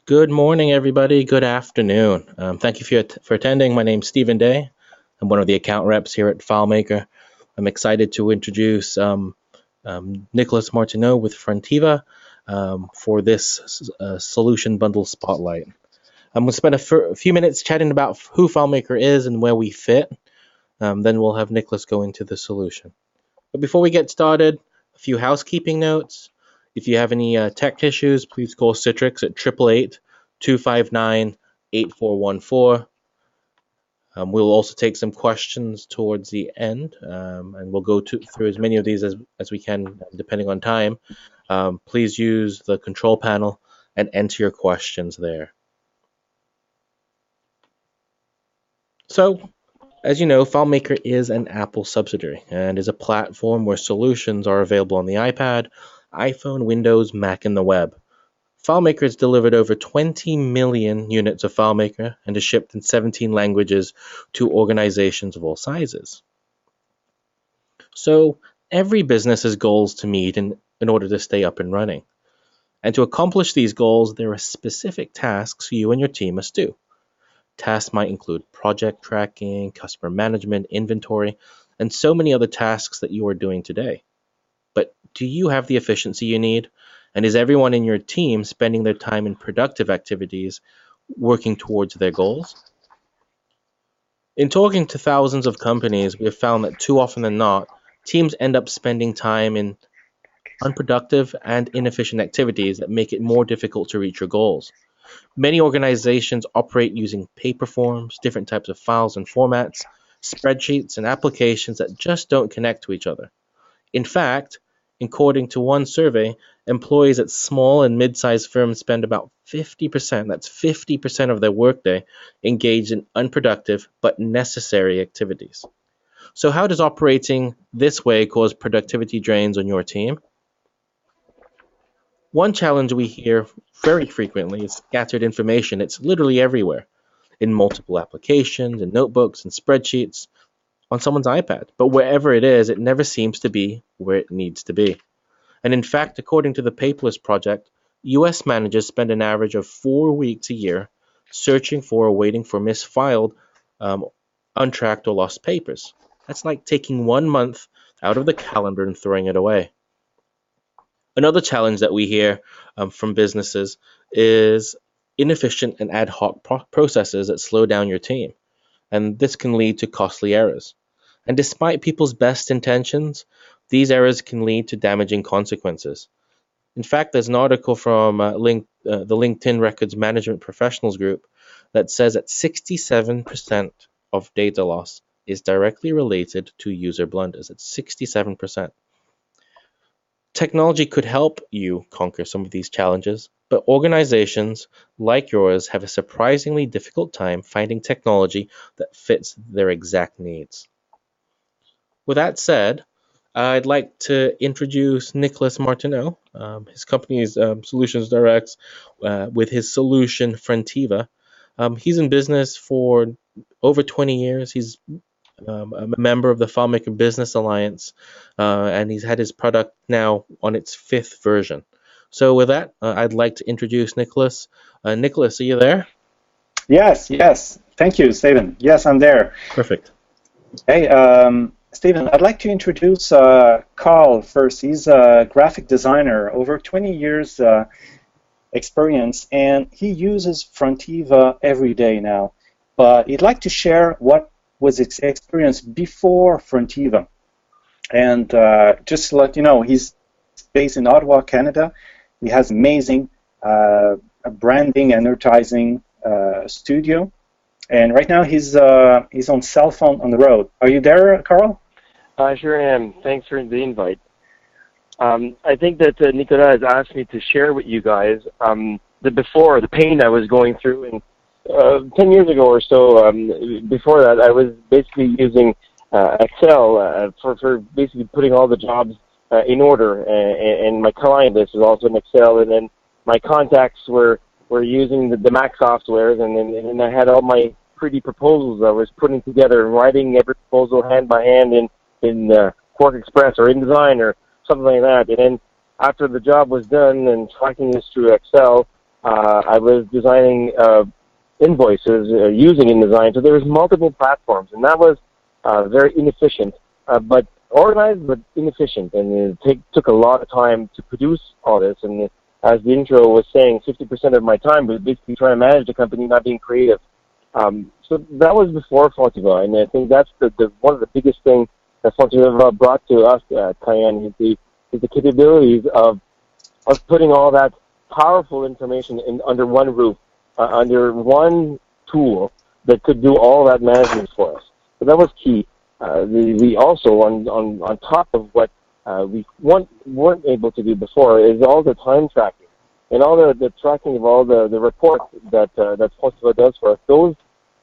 Good morning, everybody. Good afternoon. Thank you for attending. My name's Stephen Day. I'm one of the account reps here at FileMaker. I'm excited to introduce Nicholas Martineau with FRONTIVA for this solution bundle spotlight. I'm going to spend a few minutes chatting about who FileMaker is and where we fit. Then we'll have Nicholas go into the solution. But before we get started, a few housekeeping notes. If you have any tech issues, please call Citrix at 888-259-8414. We'll also take some questions towards the end, and we'll go through as many of these as we can, depending on time. Please use the control panel and enter your questions there. So, as you know, FileMaker is an Apple subsidiary and is a platform where solutions are available on the iPad, iPhone, Windows, Mac, and the web. FileMaker has delivered over 20 million units of FileMaker and is shipped in 17 languages to organizations of all sizes. So every business has goals to meet in order to stay up and running. And to accomplish these goals, there are specific tasks you and your team must do. Tasks might include project tracking, customer management, inventory, and so many other tasks that you are doing today. But do you have the efficiency you need? And is everyone in your team spending their time in productive activities working towards their goals? In talking to thousands of companies, we have found that too often than not, teams end up spending time in unproductive and inefficient activities that make it more difficult to reach your goals. Many organizations operate using paper forms, different types of files and formats, spreadsheets, and applications that just don't connect to each other. In fact, according to one survey, employees at small and mid-sized firms spend about 50%, that's 50% of their workday, engaged in unproductive but necessary activities. So how does operating this way cause productivity drains on your team? One challenge we hear very frequently is scattered information. It's literally everywhere, in multiple applications, in notebooks, and spreadsheets, on someone's iPad. But wherever it is, it never seems to be where it needs to be. And in fact, according to the Paperless Project, US managers spend an average of 4 weeks a year searching for or waiting for misfiled, untracked, or lost papers. That's like taking 1 month out of the calendar and throwing it away. Another challenge that we hear from businesses is inefficient and ad hoc processes that slow down your team. And this can lead to costly errors. And despite people's best intentions, these errors can lead to damaging consequences. In fact, there's an article from the LinkedIn Records Management Professionals Group that says that 67% of data loss is directly related to user blunders. It's 67%. Technology could help you conquer some of these challenges, but organizations like yours have a surprisingly difficult time finding technology that fits their exact needs. With that said, I'd like to introduce Nicholas Martineau. His company is Solutions Direct with his solution FRONTIVA. He's in business for over 20 years. He's a member of the FileMaker Business Alliance, and he's had his product now on its 5th version. So with that, I'd like to introduce Nicholas. Nicholas, are you there? Yes. Thank you, Stephen. Yes, I'm there. Perfect. Hey, Stephen, I'd like to introduce Carl first. He's a graphic designer, over 20 years experience, and he uses FRONTIVA every day now. But he'd like to share what was its experience before FRONTIVA. And just to let you know, he's based in Ottawa, Canada. He has amazing branding and advertising studio. And right now he's on cell phone on the road. Are you there, Carl? I sure am. Thanks for the invite. I think that Nicolas has asked me to share with you guys the pain I was going through, and 10 years ago or so, before that, I was basically using Excel for basically putting all the jobs in order, and my client list is also in Excel, and then my contacts were using the Mac softwares, and then I had all my pretty proposals I was putting together, writing every proposal hand by hand in Quark Express or InDesign or something like that. And then after the job was done and tracking this through Excel, I was designing invoices using InDesign. So there was multiple platforms, and that was very inefficient, but organized but inefficient, and it took a lot of time to produce all this. And as the intro was saying, 50% of my time was basically trying to manage the company, not being creative. So that was before FRONTIVA, and I think that's one of the biggest things that FRONTIVA brought to us at Cayenne is the capabilities of putting all that powerful information under one roof, under one tool that could do all that management for us. So that was key. We also, on top of what we weren't able to do before, is all the time tracking and all the tracking of all the reports that FRONTIVA does for us.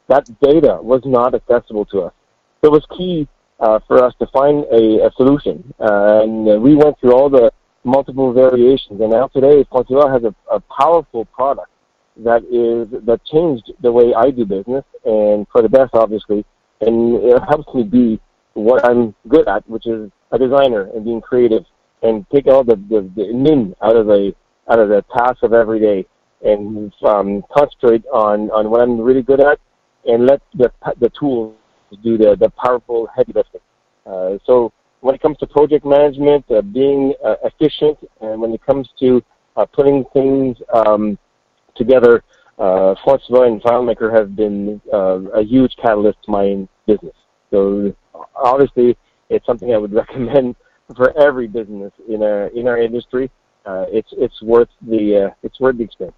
That data was not accessible to us. So it was key for us to find a solution. And we went through all the multiple variations. And now today, FRONTIVA has a powerful product that changed the way I do business, and for the best, obviously. And it helps me be what I'm good at, which is a designer and being creative, and take all the min out of the tasks of every day, and concentrate on what I'm really good at, and let the tools do the powerful heavy lifting. So when it comes to project management, being efficient, and when it comes to putting things together, FRONTIVA and FileMaker have been a huge catalyst to my business. So obviously, it's something I would recommend for every business in our industry. It's worth the expense.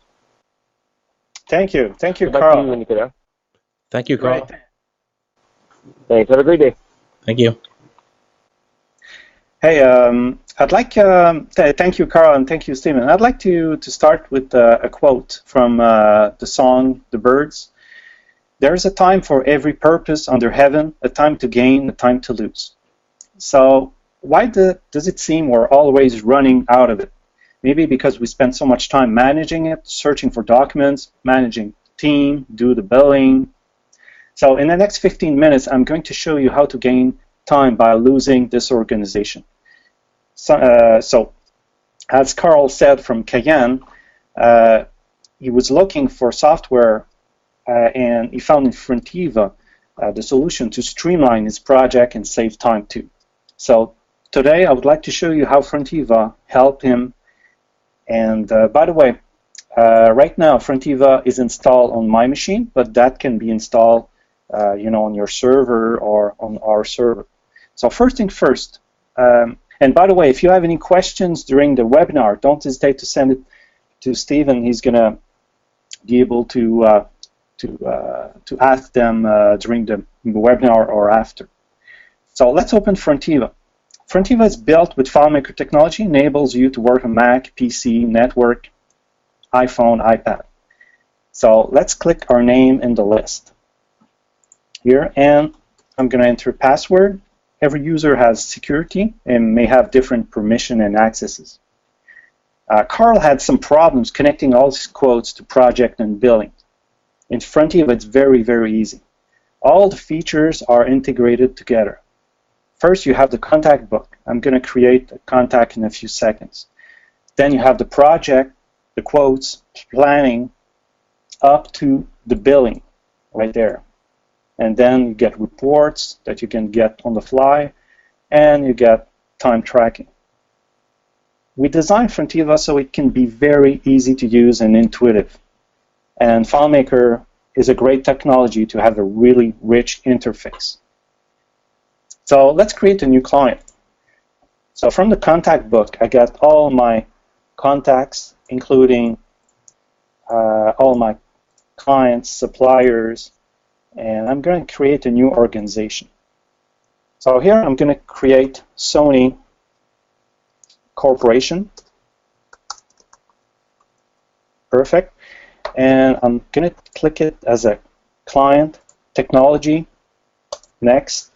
Thank you, Back Carl. to you, Nicolas. Thank you, Carl. Right. Thanks. Have a great day. Thank you. Hey, I'd like thank you, Carl, and thank you, Stephen. I'd like to start with a quote from the song "The Birds." There is a time for every purpose under heaven, a time to gain, a time to lose. So why does it seem we're always running out of it? Maybe because we spend so much time managing it, searching for documents, managing the team, do the billing. So in the next 15 minutes, I'm going to show you how to gain time by losing this organization. So as Carl said from Cayenne, he was looking for software and he found in FRONTIVA the solution to streamline his project and save time too. So today I would like to show you how FRONTIVA helped him. And by the way, right now FRONTIVA is installed on my machine, but that can be installed on your server or on our server. So first thing first, and by the way, if you have any questions during the webinar, don't hesitate to send it to Stephen. He's going to be able to ask them during the webinar or after. So let's open FRONTIVA. FRONTIVA is built with FileMaker technology, enables you to work on Mac, PC, network, iPhone, iPad. So let's click our name in the list here, and I'm going to enter password. Every user has security and may have different permission and accesses. Carl had some problems connecting all his quotes to project and billing. In FRONTIVA, it's very, very easy. All the features are integrated together. First, you have the contact book. I'm going to create a contact in a few seconds. Then you have the project, the quotes, planning, up to the billing right there. And then you get reports that you can get on the fly, and you get time tracking. We designed FRONTIVA so it can be very easy to use and intuitive. And FileMaker is a great technology to have a really rich interface. So let's create a new client. So from the contact book, I got all my contacts, including all my clients, suppliers, and I'm going to create a new organization. So here I'm going to create Sony Corporation. Perfect. And I'm going to click it as a client, technology, next.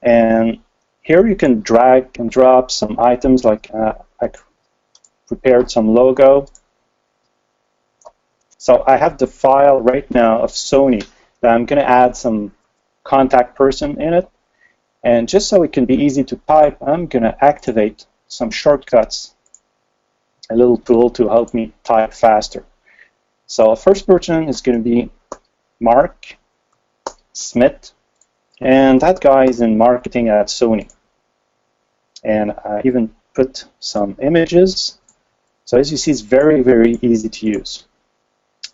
And here you can drag and drop some items, like I prepared some logo. So I have the file right now of Sony that I'm going to add some contact person in it. And just so it can be easy to type, I'm going to activate some shortcuts, a little tool to help me type faster. So first person is going to be Mark Smith, and that guy is in marketing at Sony. And I even put some images. So as you see, it's very, very easy to use.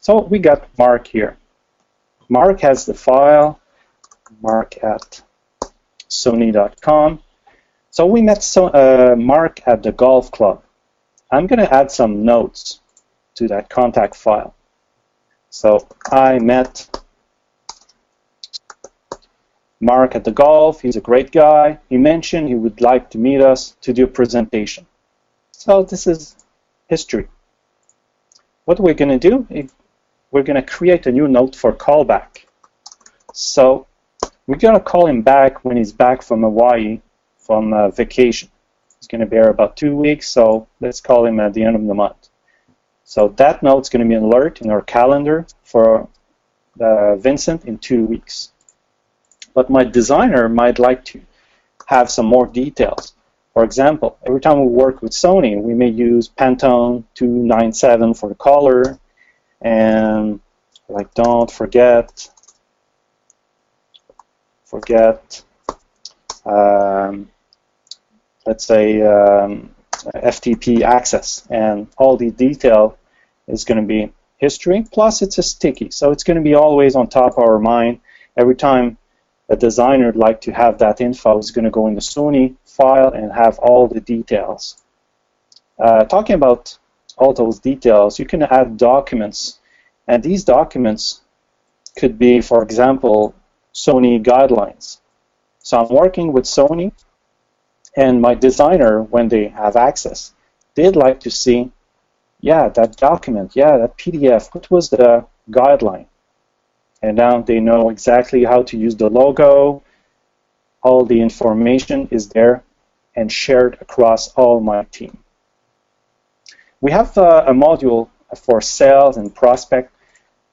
So we got Mark here. Mark has the file, mark at sony.com. So we met Mark at the golf club. I'm going to add some notes to that contact file. So I met Mark at the golf. He's a great guy. He mentioned he would like to meet us to do a presentation. So this is history. What we're going to do is we're going to create a new note for callback. So we're going to call him back when he's back from Hawaii from vacation. He's going to be here about 2 weeks, so let's call him at the end of the month. So that note's going to be an alert in our calendar for Vincent in 2 weeks. But my designer might like to have some more details. For example, every time we work with Sony, we may use Pantone 297 for the color, and like don't forget let's say FTP access, and all the detail is going to be history, plus it's a sticky, so it's going to be always on top of our mind. Every time a designer would like to have that info, is going to go in the Sony file and have all the details. Talking about all those details, you can add documents, and these documents could be, for example, Sony guidelines. So I'm working with Sony, and my designer, when they have access, they'd like to see, yeah, that document, yeah, that PDF, what was the guideline? And now they know exactly how to use the logo. All the information is there and shared across all my team. We have a module for sales and prospect.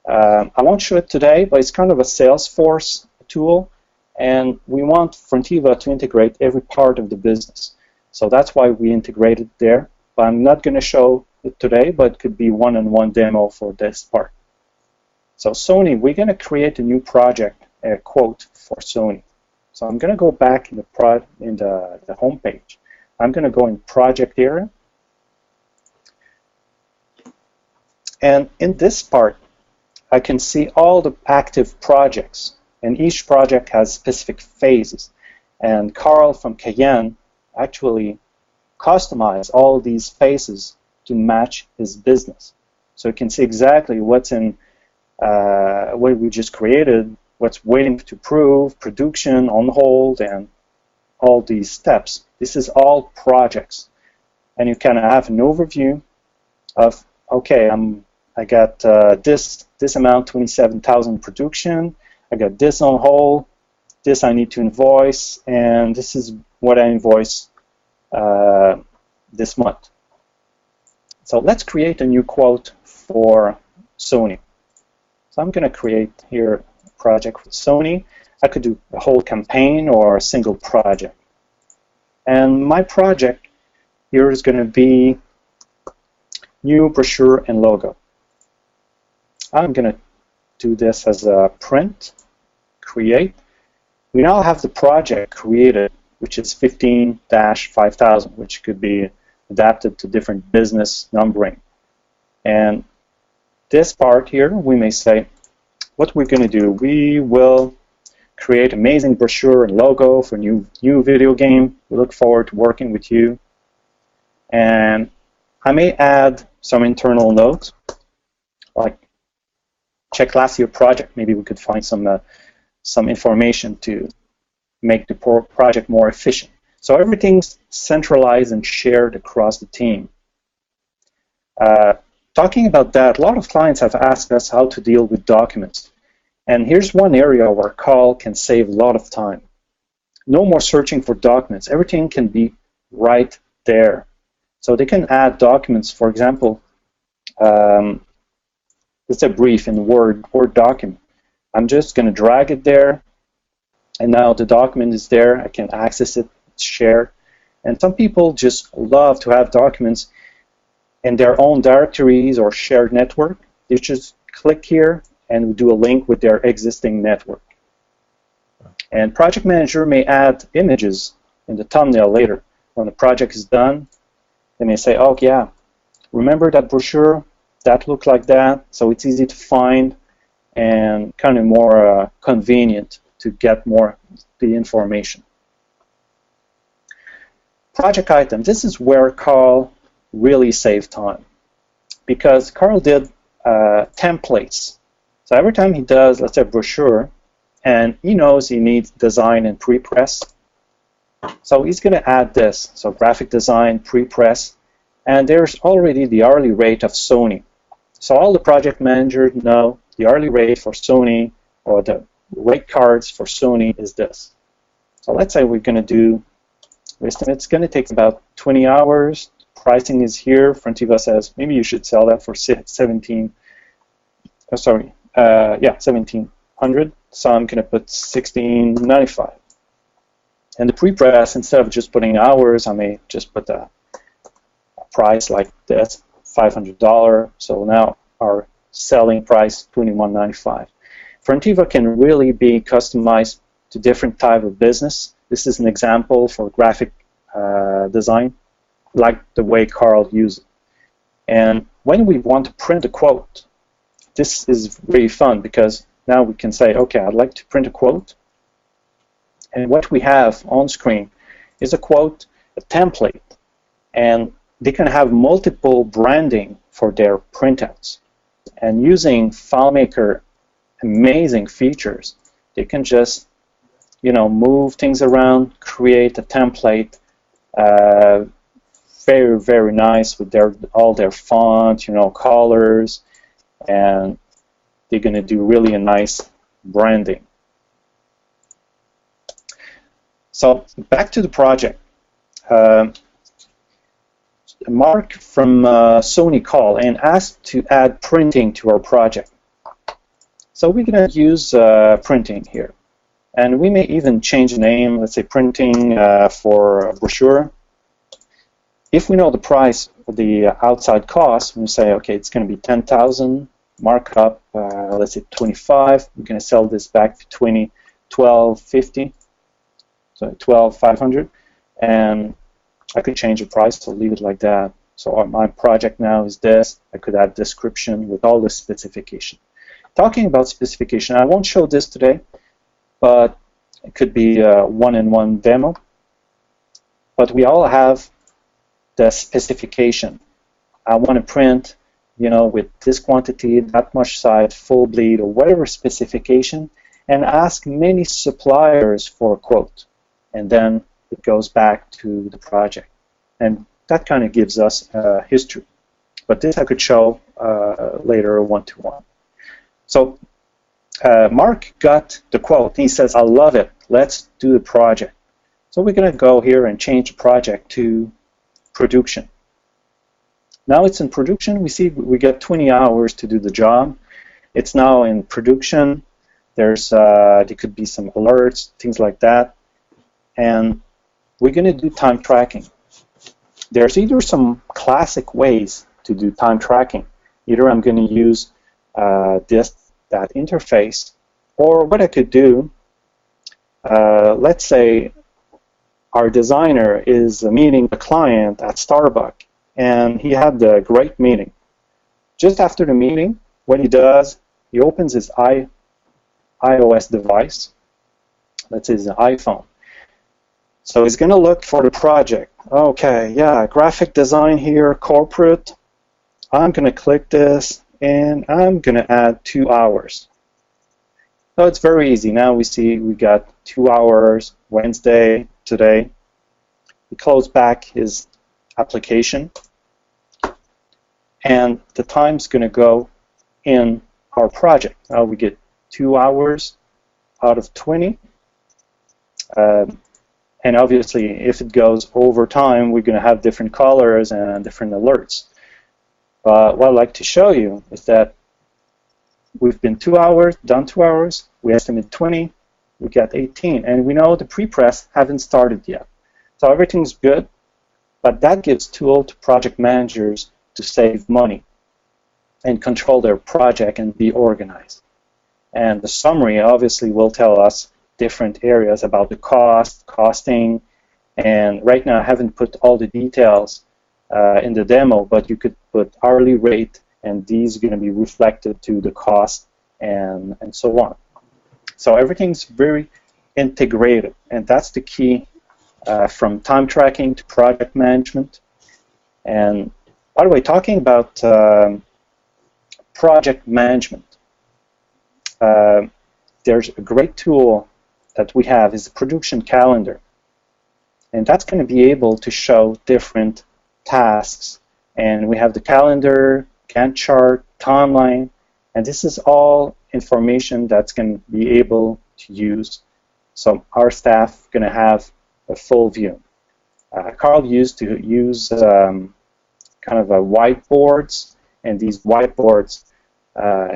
I won't show it today, but it's kind of a Salesforce tool, and we want FRONTIVA to integrate every part of the business. So that's why we integrated there. But I'm not going to show it today, but it could be one-on-one demo for this part. So Sony, we're going to create a new project, a quote for Sony. So I'm going to go back in the home page. I'm going to go in project area. And in this part, I can see all the active projects. And each project has specific phases. And Carl from Cayenne actually customized all these phases to match his business. So you can see exactly what's in what we just created, what's waiting to prove, production, on hold, and all these steps. This is all projects. And you can have an overview of, okay, I got this amount, 27,000 production, I got this on hold, this I need to invoice, and this is what I invoice this month. So let's create a new quote for Sony. So I'm going to create here a project with Sony. I could do a whole campaign or a single project. And my project here is going to be new brochure and logo. I'm going to do this as a print, create. We now have the project created, which is 15-5000, which could be adapted to different business numbering. And this part here, we may say, what we're going to do, we will create amazing brochure and logo for new video game. We look forward to working with you. And I may add some internal notes, like check last year project. Maybe we could find some information to make the project more efficient. So everything's centralized and shared across the team. Talking about that, a lot of clients have asked us how to deal with documents. And here's one area where Carl can save a lot of time. No more searching for documents. Everything can be right there. So they can add documents. For example, it's a brief in Word document. I'm just going to drag it there, and now the document is there. I can access it, it's shared. And some people just love to have documents in their own directories or shared network. You just click here and we do a link with their existing network. And Project Manager may add images in the thumbnail later. When the project is done, they may say, oh yeah, remember that brochure? That looked like that, so it's easy to find and kind of more convenient to get more the information. Project item, this is where Carl really saved time, because Carl did templates. So every time he does, let's say, a brochure, and he knows he needs design and pre-press, so he's going to add this, so graphic design, pre-press, and there's already the hourly rate of Sony. So all the project managers know the hourly rate for Sony, or the rate cards for Sony is this. So let's say we're going to do, it's going to take about 20 hours. Pricing is here. FRONTIVA says maybe you should sell that for 1700. So I'm going to put 1695. And the pre-press, instead of just putting hours, I may just put a price like this, $500. So now our selling price, $21.95. FRONTIVA can really be customized to different type of business. This is an example for graphic design, like the way Carl used it. And when we want to print a quote, this is really fun, because now we can say, okay, I'd like to print a quote. And what we have on screen is a quote, a template, and they can have multiple branding for their printouts. And using FileMaker amazing features, they can just, move things around, create a template, very, very nice with all their font, colors, and they're going to do really a nice branding. So back to the project. Mark from Sony called and asked to add printing to our project. So we're going to use printing here. And we may even change the name, let's say printing for a brochure. If we know the price of the outside cost, we say, okay, it's going to be 10,000, markup, let's say 25. We're going to sell this back to 1250, so 12,500. And I could change the price to leave it like that. So my project now is this. I could add description with all the specification. Talking about specification, I won't show this today, but it could be a one-in-one demo. But we all have the specification. I want to print, with this quantity, that much size, full bleed, or whatever specification, and ask many suppliers for a quote. And then it goes back to the project. And that kind of gives us history. But this I could show later one-to-one. So Mark got the quote. He says, I love it. Let's do the project. So we're going to go here and change the project to production. Now it's in production. We see we get 20 hours to do the job. It's now in production. There could be some alerts, things like that. And we're going to do time tracking. There's either some classic ways to do time tracking. Either I'm going to use that interface, or what I could do, let's say our designer is meeting a client at Starbucks, and he had a great meeting. Just after the meeting, what he does, he opens his iOS device, let's say his iPhone. So he's going to look for the project. Okay, yeah, graphic design here, corporate. I'm going to click this, and I'm going to add 2 hours. So it's very easy. Now we see we got 2 hours, Wednesday, today. We close back his application, and the time's going to go in our project. Now we get 2 hours out of 20. And obviously, if it goes over time, we're going to have different colors and different alerts. What I'd like to show you is that we've been 2 hours, done 2 hours, we estimate 20, we got 18, and we know the pre-press haven't started yet. So everything's good, but that gives tool to project managers to save money. and control their project and be organized. And the summary obviously will tell us different areas about the costing, and right now I haven't put all the details in the demo, but you could put hourly rate, and these are going to be reflected to the cost and so on. So everything's very integrated, and that's the key from time tracking to project management. And by the way, talking about project management, there's a great tool that we have is the production calendar, and that's going to be able to show different tasks. And we have the calendar, Gantt chart, timeline, and this is all information that's going to be able to use. So our staff going to have a full view. Carl used to use kind of a whiteboards, and these whiteboards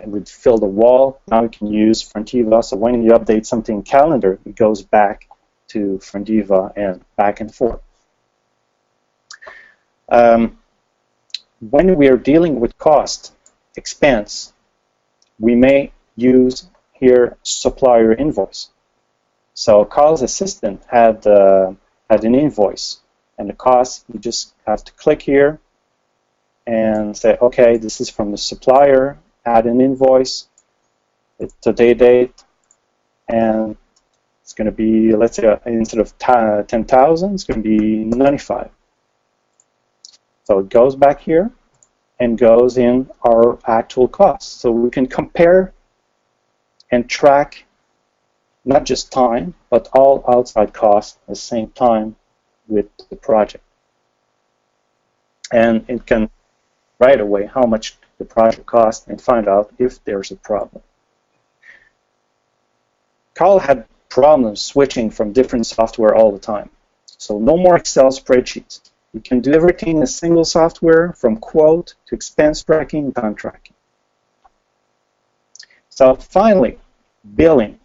would fill the wall. Now we can use FRONTIVA, so when you update something in calendar, it goes back to FRONTIVA and back and forth. When we are dealing with cost, expense, we may use here supplier invoice. So Carl's assistant had an invoice, and the cost, you just have to click here and say, okay, this is from the supplier, add an invoice, it's today's date, and it's going to be, let's say, instead of 10,000, it's going to be 95. So it goes back here and goes in our actual costs. So we can compare and track not just time, but all outside costs at the same time with the project. And it can right away how much the project costs and find out if there's a problem. Carl had problems switching from different software all the time. So no more Excel spreadsheets. You can do everything in a single software, from quote to expense tracking and time tracking. So finally, billing.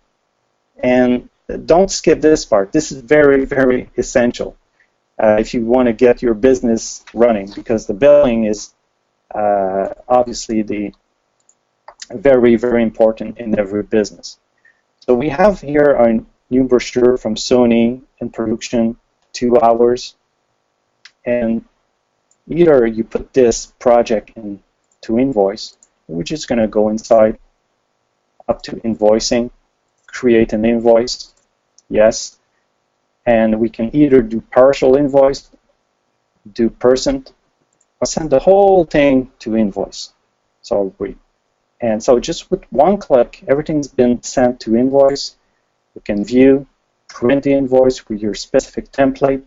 And don't skip this part. This is very, very essential if you want to get your business running, because the billing is obviously very, very important in every business. So we have here our new brochure from Sony in production, 2 hours. And either you put this project into invoice, which is going to go inside up to invoicing, create an invoice, yes, and we can either do partial invoice, do %, or send the whole thing to invoice. So so just with one click, everything's been sent to invoice. You can view, print the invoice with your specific template.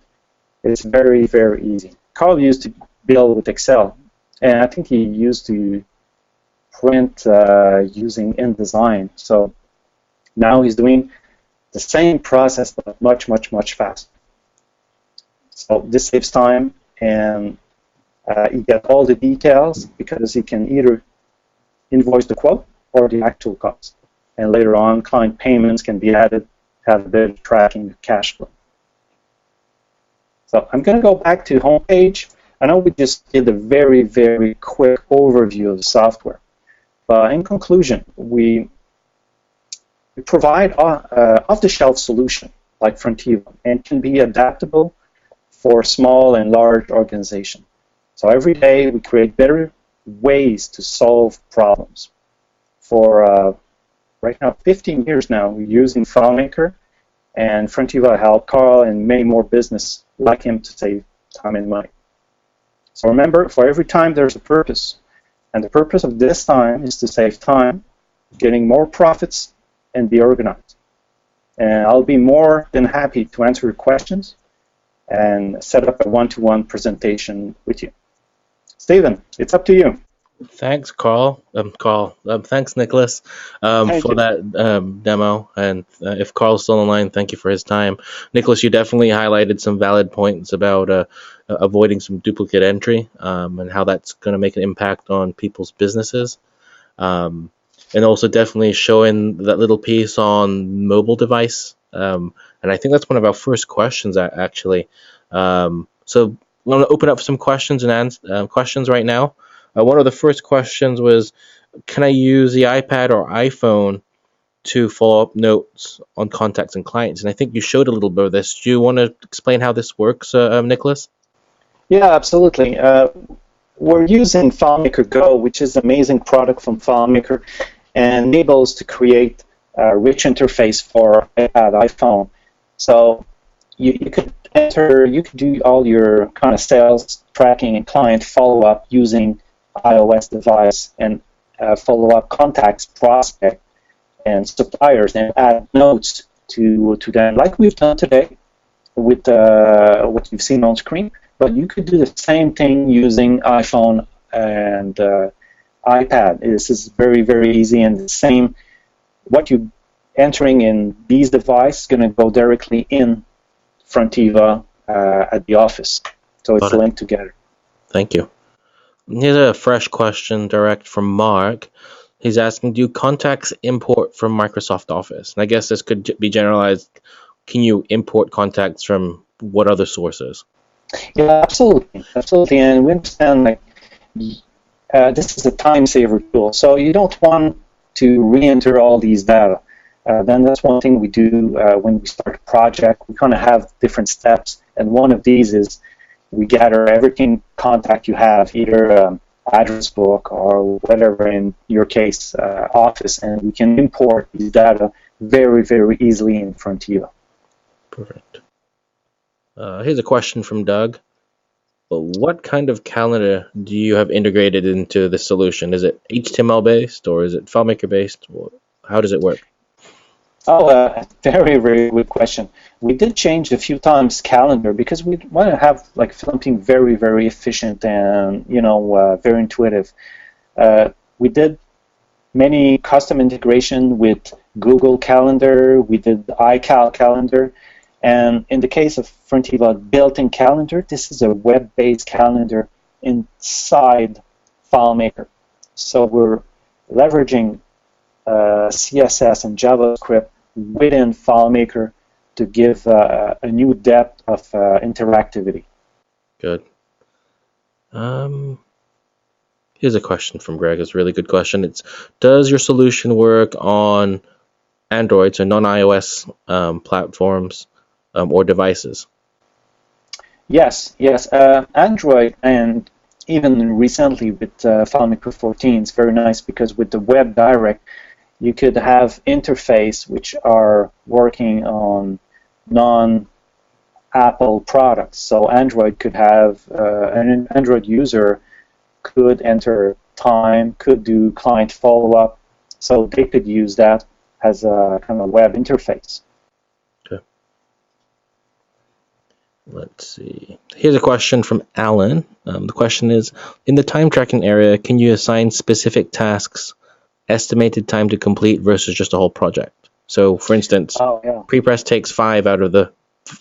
It's very, very easy. Carl used to bill with Excel, and I think he used to print using InDesign. So now he's doing the same process, but much, much, much faster. So this saves time, and you get all the details because you can either invoice the quote or the actual cost. And later on, client payments can be added, have a bit of tracking of cash flow. So I'm going to go back to homepage. I know we just did a very, very quick overview of the software. But in conclusion, we provide off-the-shelf solution like FRONTIVA, and can be adaptable for small and large organizations. So every day we create better ways to solve problems. For right now, 15 years now, we're using FileMaker, and FRONTIVA helped Carl and many more business like him to save time and money. So remember, for every time there's a purpose, and the purpose of this time is to save time, getting more profits, and be organized. And I'll be more than happy to answer your questions and set up a one-to-one presentation with you. Stephen, it's up to you. Thanks, Carl. Thanks, Nicholas, for that demo. And if Carl's still online, thank you for his time. Nicholas, you definitely highlighted some valid points about avoiding some duplicate entry and how that's going to make an impact on people's businesses. And also definitely showing that little piece on mobile device. And I think that's one of our first questions, actually. So I'm going to open up some questions and questions right now. One of the first questions was, can I use the iPad or iPhone to follow up notes on contacts and clients? And I think you showed a little bit of this. Do you want to explain how this works, Nicholas? Yeah, absolutely. We're using FileMaker Go, which is an amazing product from FileMaker, and enables to create a rich interface for iPad, iPhone. So you could do all your kind of sales tracking and client follow-up using iOS device, and follow up contacts, prospect, and suppliers, and add notes to them, like we've done today with what you've seen on screen. But you could do the same thing using iPhone and iPad. This is very, very easy, and the same, what you're entering in these devices is going to go directly in FRONTIVA at the office. So it's linked together. Thank you. Here's a fresh question direct from Mark. He's asking, do contacts import from Microsoft Office? And I guess this could be generalized. Can you import contacts from what other sources? Yeah, absolutely. Absolutely. And we understand, like, this is a time saver tool. So you don't want to re-enter all these data. Then that's one thing we do when we start a project. We kind of have different steps. And one of these is we gather everything contact you have, either address book or whatever, in your case, Office, and we can import these data very, very easily in FRONTIVA. Perfect. Here's a question from Doug. What kind of calendar do you have integrated into the solution? Is it HTML-based or is it FileMaker-based? How does it work? Oh, very, very good question. We did change a few times calendar because we want to have like something very, very efficient and very intuitive. We did many custom integration with Google Calendar. We did iCal Calendar, and in the case of FRONTIVA built-in calendar, this is a web-based calendar inside FileMaker. So we're leveraging CSS and JavaScript within FileMaker to give a new depth of interactivity. Good. Here's a question from Greg. It's a really good question. It's, does your solution work on Android, so non-iOS platforms or devices? Yes. Android, and even recently with FileMaker 14, it's very nice because with the web direct, you could have interface which are working on non-Apple products. So Android could have, an Android user could enter time, could do client follow-up, so they could use that as a kind of web interface. Okay. Let's see. Here's a question from Alan. The question is, in the time tracking area, can you assign specific tasks, estimated time to complete versus just a whole project? So, for instance, pre-press takes 5 out of the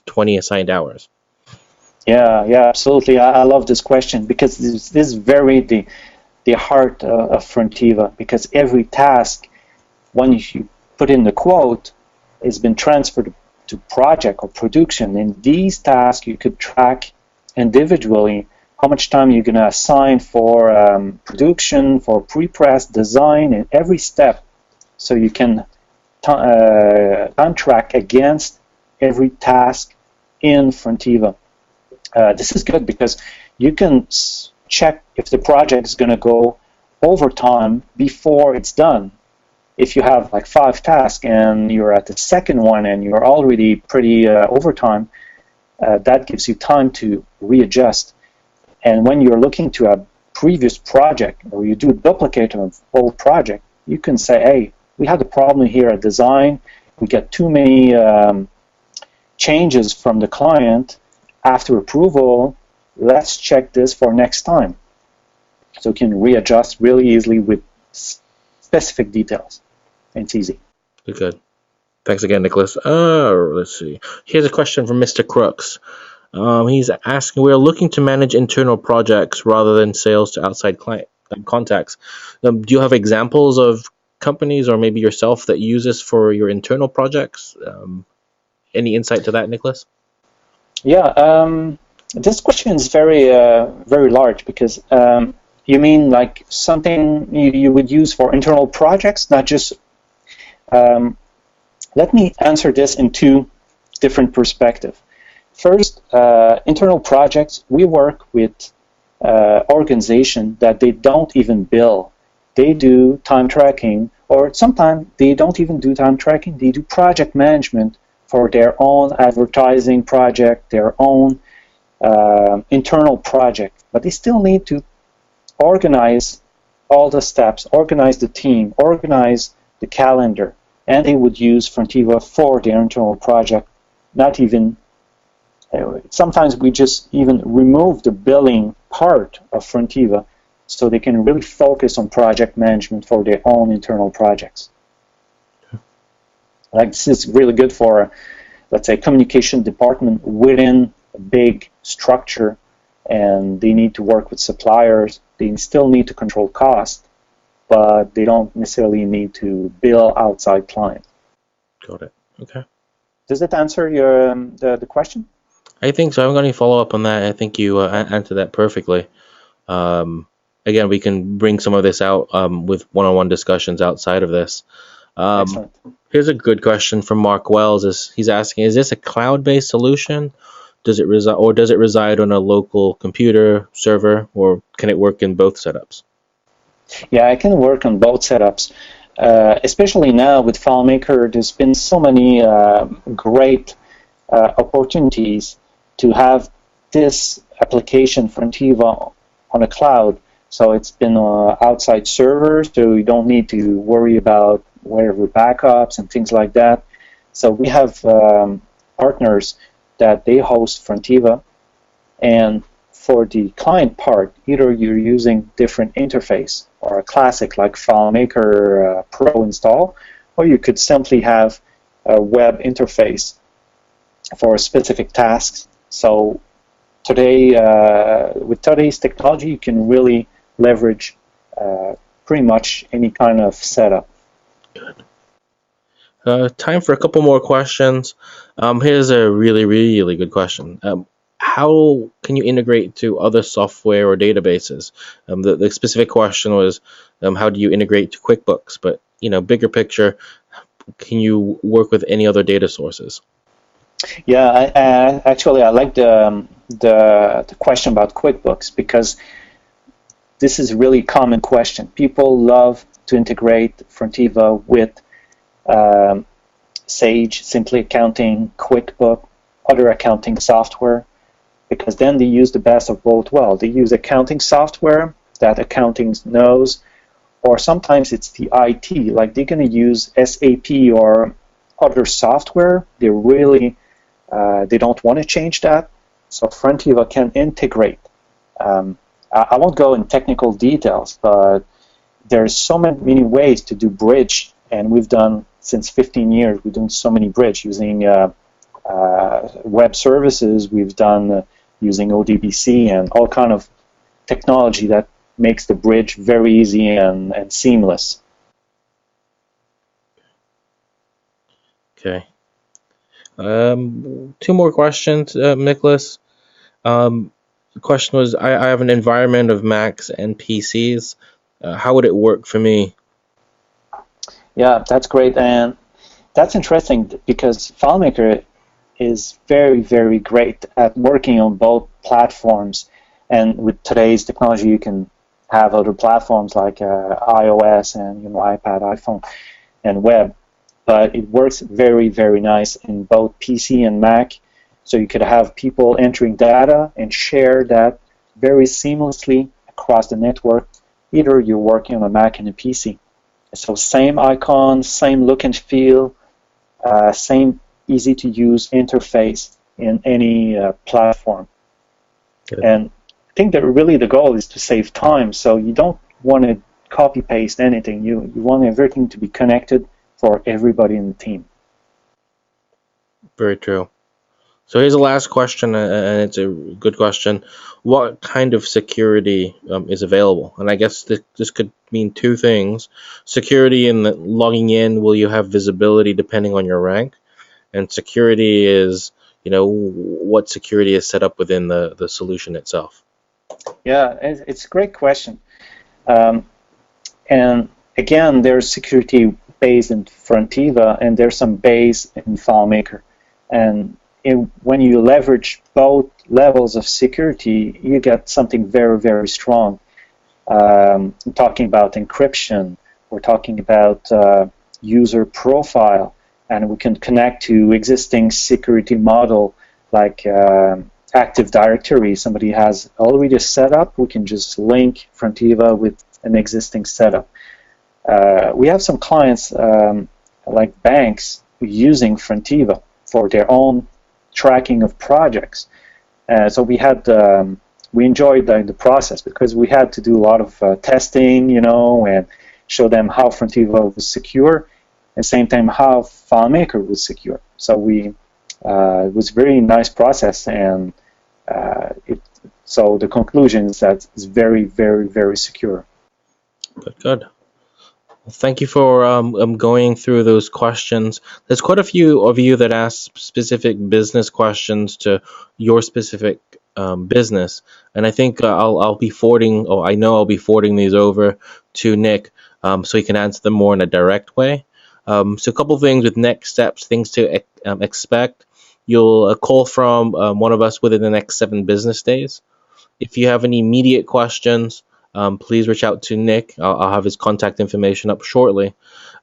20 assigned hours. Yeah, absolutely. I love this question because this is very the heart of FRONTIVA, because every task, when you put in the quote, has been transferred to project or production. In these tasks, you could track individually how much time you're going to assign for production, for pre-press, design, in every step, so you can time track against every task in FRONTIVA. This is good because you can check if the project is going to go overtime before it's done. If you have like 5 tasks and you're at the second one and you're already pretty overtime, that gives you time to readjust. And when you're looking to a previous project, or you do a duplicate of old project, you can say, hey, we had a problem here at design. We get too many changes from the client after approval. Let's check this for next time. So you can readjust really easily with specific details. It's easy. Good. Thanks again, Nicholas. Let's see. Here's a question from Mr. Crooks. He's asking, we're looking to manage internal projects rather than sales to outside client contacts. Do you have examples of companies or maybe yourself that use this for your internal projects? Any insight to that, Nicholas? Yeah, this question is very, very large because You mean like something you would use for internal projects, not just... let me answer this in two different perspectives. First, internal projects, we work with organizations that they don't even bill. They do time tracking, or sometimes they don't even do time tracking, they do project management for their own advertising project, their own internal project. But they still need to organize all the steps, organize the team, organize the calendar, and they would use FRONTIVA for their internal project. Not even, sometimes we just even remove the billing part of FRONTIVA so they can really focus on project management for their own internal projects. Like, this is really good for, let's say, communication department within a big structure, and they need to work with suppliers. They still need to control cost, but they don't necessarily need to bill outside clients. Got it. Okay. Does that answer your the question? I think so. I haven't got any follow-up on that. I think you answered that perfectly. Again, we can bring some of this out with one-on-one discussions outside of this. Excellent. Here's a good question from Mark Wells. He's asking, is this a cloud-based solution? Does it reside on a local computer server, or can it work in both setups? Yeah, I can work on both setups. Especially now with FileMaker, there's been so many great opportunities to have this application FRONTIVA on a cloud. So it's been outside servers, so you don't need to worry about whatever backups and things like that. So we have partners that they host FRONTIVA, and for the client part, either you're using different interface or a classic like FileMaker Pro install, or you could simply have a web interface for specific tasks. So today, with today's technology, you can really leverage pretty much any kind of setup. Good. Time for a couple more questions. Here's a really, really good question. How can you integrate to other software or databases? The specific question was, how do you integrate to QuickBooks? But bigger picture, can you work with any other data sources? Yeah, actually, I like the question about QuickBooks, because this is a really common question. People love to integrate FRONTIVA with Sage, Simply Accounting, QuickBooks, other accounting software, because then they use the best of both worlds. They use accounting software that accounting knows, or sometimes it's the IT, like they're going to use SAP or other software. They really they don't want to change that, so FRONTIVA can integrate. I won't go in technical details, but there's so many ways to do bridge, and we've done, since 15 years, we've done so many bridge using web services. We've done using ODBC and all kind of technology that makes the bridge very easy and seamless. Okay. Two more questions, Nicholas. The question was, I have an environment of Macs and PCs. How would it work for me? Yeah, that's great, and that's interesting because FileMaker is very, very great at working on both platforms. And with today's technology, you can have other platforms like iOS and iPad, iPhone, and web. But it works very, very nice in both PC and Mac. So you could have people entering data and share that very seamlessly across the network. Either you're working on a Mac and a PC. So same icon, same look and feel, same easy-to-use interface in any platform. Good. And I think that really the goal is to save time. So you don't want to copy-paste anything. You want everything to be connected for everybody in the team. Very true. So here's the last question, and it's a good question. What kind of security is available? And I guess this could mean two things. Security in the logging in, will you have visibility depending on your rank? And security is, what security is set up within the solution itself. Yeah, it's a great question. And again, there's security based in FRONTIVA, and there's some base in FileMaker. And when you leverage both levels of security, you get something very, very strong. I'm talking about encryption. We're talking about user profile, and we can connect to existing security model like Active Directory. Somebody has already set up, we can just link FRONTIVA with an existing setup. We have some clients like banks using FRONTIVA for their own tracking of projects. So we enjoyed the process because we had to do a lot of testing, and show them how FRONTIVA was secure, at the same time how FileMaker was secure. So it was a very nice process, and so the conclusion is that it's very, very, very secure. Good. Well, thank you for going through those questions. There's quite a few of you that ask specific business questions to your specific business, and I think I'll be forwarding, or I know I'll be forwarding these over to Nick, so he can answer them more in a direct way. So a couple things with next steps, things to expect. You'll a call from one of us within the next 7 business days. If you have any immediate questions, please reach out to Nick. I'll have his contact information up shortly.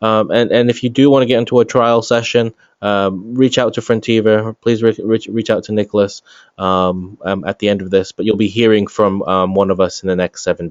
And if you do want to get into a trial session, reach out to FRONTIVA. Please reach out to Nicholas at the end of this. But you'll be hearing from one of us in the next 7 days.